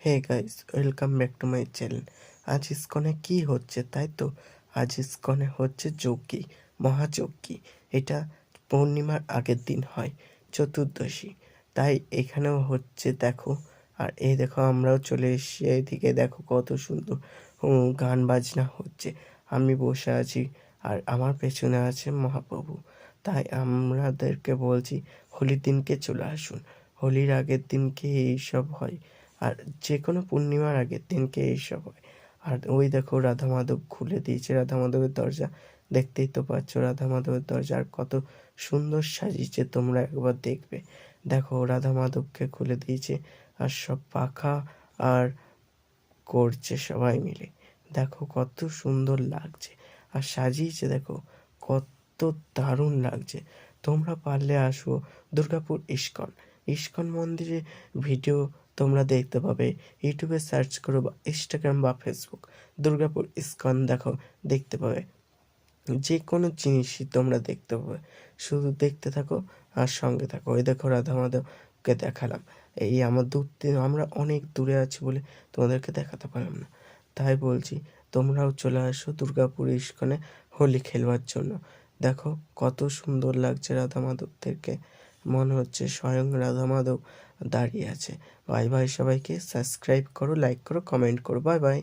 Hey guys, welcome back to my channel. আজ ইসকনে কি হচ্ছে তাই তো? আজ ইসকনে হচ্ছে যজ্ঞী, মহাযজ্ঞী। এটা পূর্ণিমার আগের দিন হয়, চতুর্দশী। তাই এখানেও হচ্ছে দেখো। আর এই দেখো আমরাও চলে এসেছি এইদিকে, দেখো কত সুন্দর গান বাজনা হচ্ছে। আমি বসে আছি আর আমার পেছনে আছে মহাপ্রভু। তাই আমাদেরকে বলছি হোলির দিনকে চলে আসুন। হোলির আগের দিনকে এইসব হয়, আর যে কোনো পূর্ণিমার আগের দিনকে এইসব হয়। আর ওই দেখো রাধা মাধব খুলে দিয়েছে, রাধা মাধবের দরজা দেখতেই তো পাচ্ছ। রাধা মাধবের দরজা আর কত সুন্দর সাজিয়েছে, তোমরা একবার দেখবে। দেখো রাধা মাধবকে খুলে দিয়েছে আর সব পাখা আর করছে সবাই মিলে। দেখো কত সুন্দর লাগছে আর সাজিয়েছে, দেখো কত দারুণ লাগছে। তোমরা পারলে আসো দুর্গাপুর ইস্কন। ইস্কন মন্দিরে ভিডিও তোমরা দেখতে পাবে, ইউটিউবে সার্চ করো বা ইনস্টাগ্রাম বা ফেসবুক, দুর্গাপুর ইস্কন দেখো, দেখতে পাবে। যে কোনো জিনিসই তোমরা দেখতে পাবে, শুধু দেখতে থাকো আর সঙ্গে থাকো। ওই দেখো রাধা মাধবকে দেখালাম। এই আমার আমরা অনেক দূরে আছি বলে তোমাদেরকে দেখাতে পারলাম না। তাই বলছি তোমরাও চলে আসো দুর্গাপুর ইস্কনে হোলি খেলবার জন্য। দেখো কত সুন্দর লাগছে রাধা মাধবদেরকে, মনে হচ্ছে স্বয়ং রাধা মাধব দাঁড়িয়ে আছে। বাই বাই, সবাইকে সাবস্ক্রাইব করো, লাইক করো, কমেন্ট করো। Bye bye.